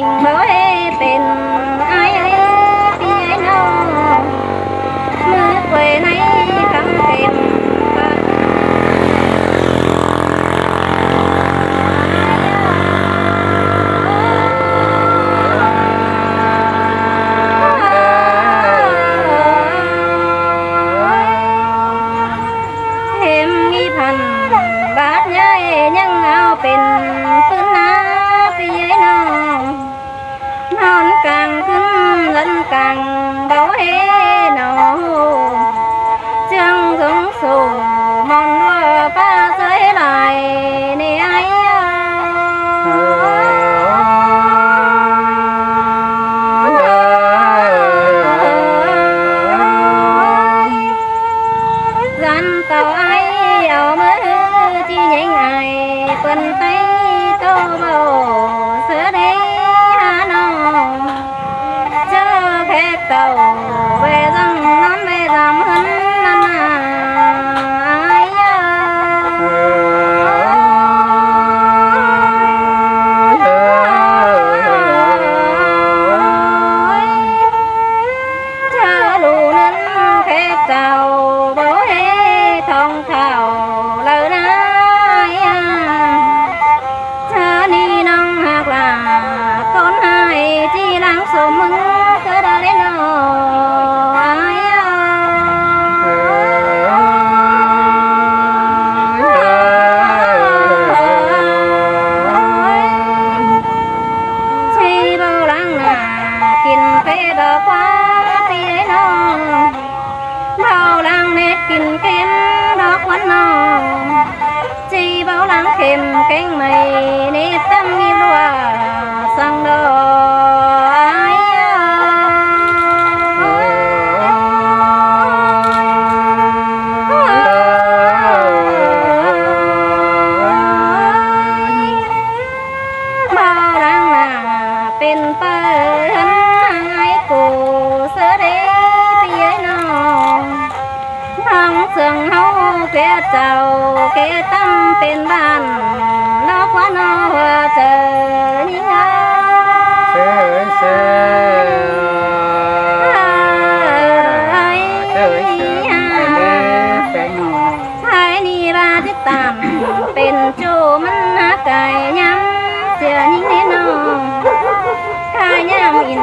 งบ่ให้เป็นไอ้พี่ไอ้น้องมือไว้ในคำเต็มบาดใหญ่ยังเอาเป็นปืนน้าพี่ไอ้น้องนอนกลางขึ้นลันกลางเบาเฮนอเจียงสงสู่มอนว่าป้าเสยลายในไอ้รันต่อไอ้เอามือที่ยังไงเปิ้นไตโตเบาเสือเดีหาน้องเจอแขกเก่าเวจังนอนเวจำหันนานาไอ้เธอดูนั้นแขกเก่าบ่เฮทองเข่าเลยนะเธอนี่น้องหากว่าต้นให้ที่หลังสมมึงเธอได้เลยน้อยชีเบาหลังหน้ากินเพดอกฟ้าตีไอ้น้องเบาหลังเน็ดกินเค็มดอกวันน้องจีเบาหลังเค็มแกงไม่เน็ดตั้มมีรัวสังดอยเบาหลังหน้าเป็นเปิ้นไอ้กูเสือเดีพี่ไอ้น้องน้องเสืองเฮาเกลียเจ้าเกตั้มเป็นบ้านนอกว่านอเจอนี่ไงไทยนี่ราจิตามเป็นโจมันหาไก่ย้ำเสียยิ่งแน่นอนไก่ย้ำอิน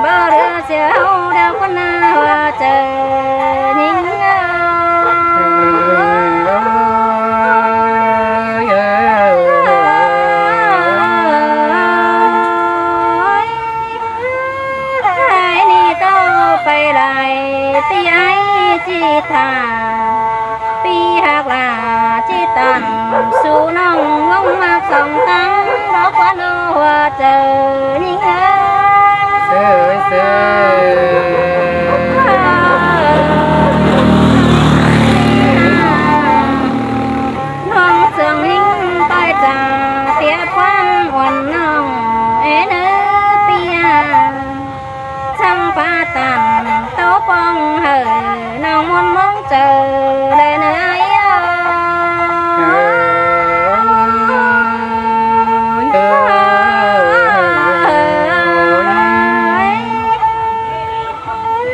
บ่เรือเสียเฮาเดียวคนหน้าว่าเจอยิ่งไปไล่ปีไอ้จีทาปีหักลาจีตันสู่น้องงงมากสองตั้งดอกว่าโนว่าเจอนี่ไงน้องเสืองหิ้งไปจ่าเสียความวันน้องเอ็นปีช่างป้าตันโตปองเฮน้องมนมองเจอเลยเนย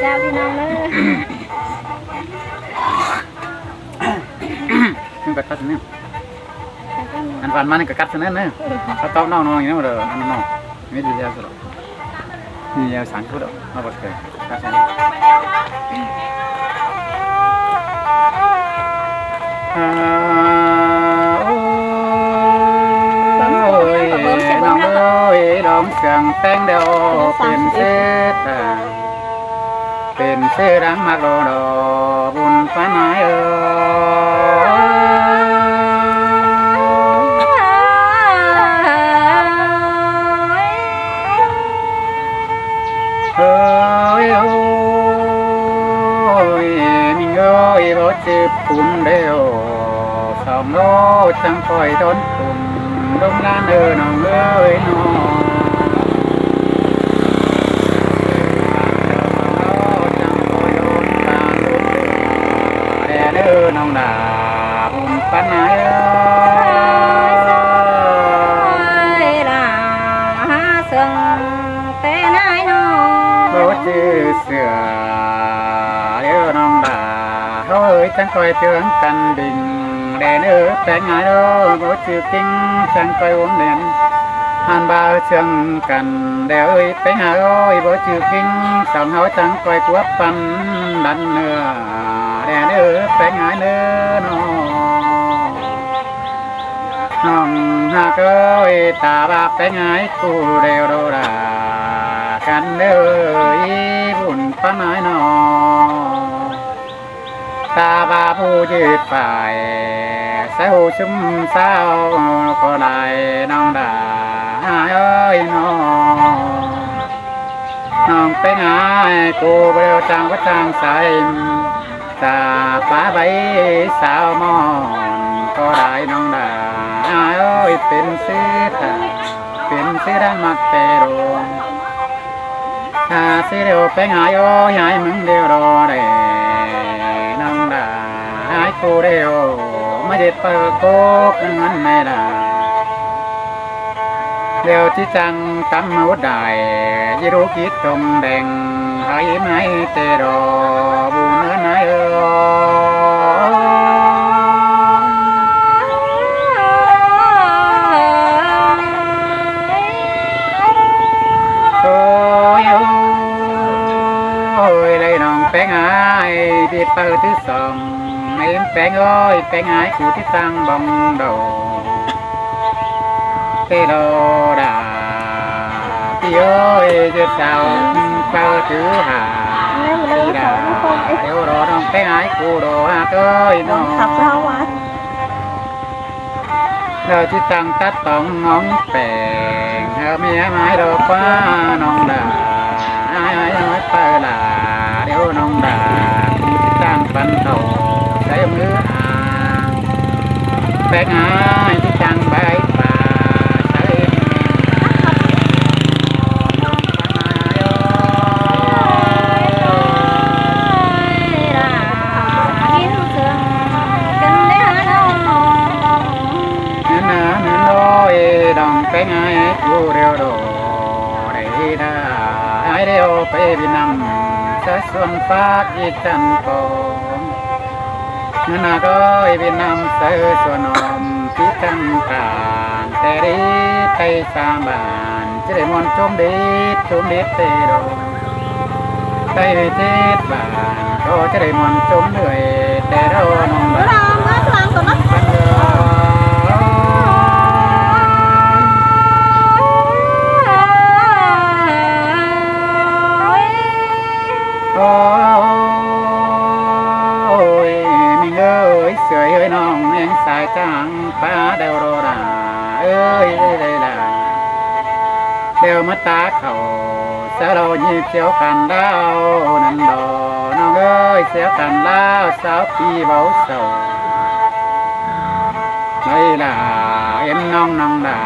เจ้าพี่น้องเลยนี่กัดนี่อันฝันมานี่กัดซะนั่นเนอะเขาตอบน้องๆอย่างนี้มาเลยอันน้องไม่ดีแล้วสุดนี่ยาวสังคุดมาบัดเลยกัดซะนี่น้องเอ้ยดอมเสียงแป้งเดียวเป็นเศษเป็นเศษรังมากรอดอบุญฟ้าไม้จีบปุ่นเดียวสองโลจังคอยทนปุ่นลงล้านน้องเอ้ยน้องจังคอยโดนตาลุ่มแด่น้องดาปุ่นปันไหนล่ะเสือง ชื่อเสือเดี๋ยวน้องด่าเฮ้ยจังคอยเจืองกันดิ่งแดนแต่งงานบ่ชื่อกิ้งจังคอยวงเด่นหันบ่าวเชิงกันเดี๋ยวไปหาบ่ชื่อกิ้งสองเฮาจังคอยกวบปันดันเนื้อแดนแต่งงานน้องหากตาบาปแต่งงานกูเร็วโดรากันบุญป้าน้อยนอตาบาผู้ยืดฝ่ายเสาชุ่มเศร้าก็ได้น้องด่าน้องไปหากูเบลจังวัดจังใสตาป้าใบสาวมอนก็ได้น้องด่าเป็นสิตาเป็นสิรังมักเตโรถ้าสิเดียวไปหายหายมึงเดียวรอได้น้องด่าหายกูเดียวไม่ได้เปิดโกกงั้นไม่ได้เดียวที่จังตำมาวุดได้ยิรุกิจตมแดงหายไม่เตโรบูเนื้อไหนแป้งไอ้ดีเปิดที่สองเอ็มแป้งแป้งไอ้กูที่ตั้งบังโดเทโลดาพี่จะเจ้าเปิดถือหาพี่ดาเดี๋ยวรอน้องแป้งไอ้กูรอหาน้องขับเราวัดเราที่ตั้งตัดต้องน้องแป้งเธอเมียไม้ดอกฟ้าน้องดาไอ้น้อยเปิดลาเดี๋ยวน้องด่าตั้งปันโตใช้มือแบกหายที่จังใบป่าใช้ดองไปไงกูเรียวโดได้ได้เดียวไปบินำจะส่วนฟ้าอีจันโกนาโดยบินำเสือส่วนอมที่จังการแต่ดีไทยสามบานจะได้มอนชมดีเตโรไทยเจ็ดบานก็จะได้มอนชมด้วยแต่เราน้องบ้านเอ้ยน้องเอ็งสายจังป้าเดวโรราเอ้ยเลยล่ะเดวมาตาเขาเสียเราหยิบเสียวกันดาวนั่นดอน้องเอ้ยเสียวกันดาวสาวปีเบาเศร้าเลยล่ะเอ็มน้องด่า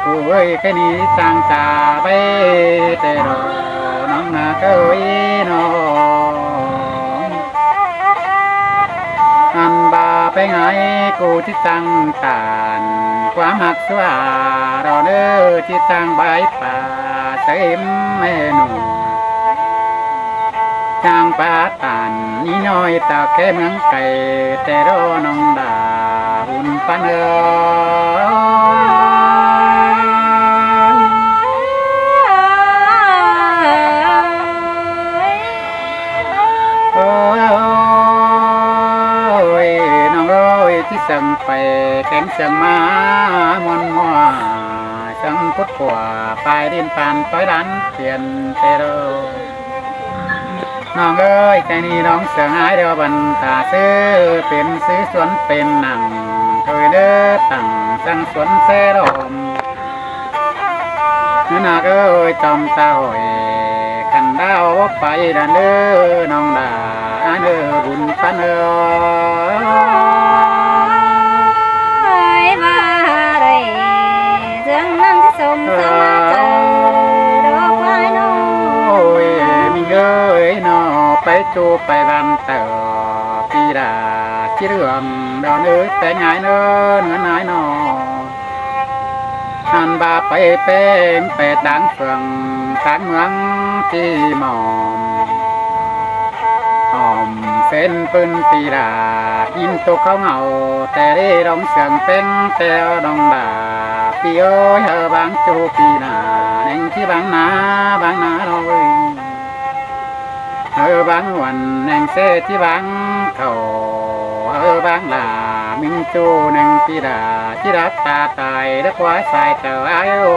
กูเอ้ยแค่นี้จังจ่าไปเตโรน้องนาเอ้ยน้องอันบาไปไงกูที่ตั้งตานความหักสว่าเราเนื้อที่ตั้งใบป่าเต็มเมนูจางป่าตานนี่น้อยตาแค่เมืองไก่แต่รอน้องด่าหุ่นปันที่สั่งไปแข็งสั่งมามอนมัวสั่งพุทธขวาปลายดินปานต้อยดันเปลี่ยนเตโรน้องเอ้ยใจนี้น้องเสียงหายเดียวบันตาซื้อเป็นซื้อสวนเป็นหนังถอยเด้อตั้งสั่งสวนเสรมเนื้อหนักเอ้ยจอมตาหอยขันดาวไปดันเด้อน้องด่าเด้อบุญปันเอ้สมสมาเจอดอกไม้น้อยมีเอ้ยนอไปจูไปบันเตอปีดาที่เรื่องดอนเอ้ยแต่งายเนื้อไหนนอ หันบาไปเป็นไปต่างเฟืองต่างเมืองที่หมอมหอมเส้นปืนปีดายินตุกเขาเหงาแต่ได้ร้องเสียงเป็นแต่ดองดาปีโอ้ยบางจูปีนาเน่งที่บางนาเราเว้ยบางวันเน่งเสที่บางเขาบางลามิงจูเน่งปีดาที่รักตาตายและควายสายเจ้าไอ้โอ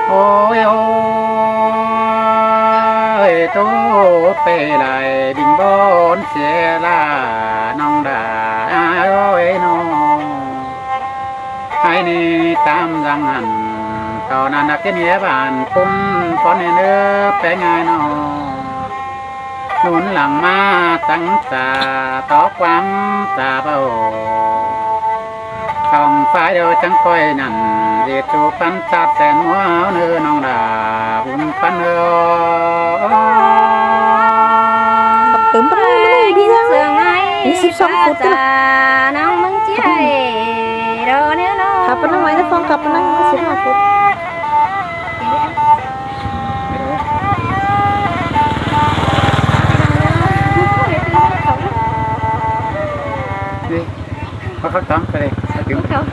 โอ้ยโอ้ยตู้ไปไหลบิ่งบนเสียลาน้องดาโอ้ยน้องให้นี่ตามรังหันตอนนั้นนักเนียบ้านคุ้มพอเนื้อแปลงไงน้องหนุนหลังมาตั้งตาต่อความตาเบาทองฟ้าเดียวจังก้อยนั่นเรียกจูปันจับแสนหัวเนื้อน้องดาบุญปันเอTưởng bắt nó đi đi ra sương ấy Đi xếp xong phút đó. nắng mừng chia đồ nếu nó Khắp nó ngoài nó phong khắp nó nó xếp 5 phút đi có khóc tắm cái này sao tiếng không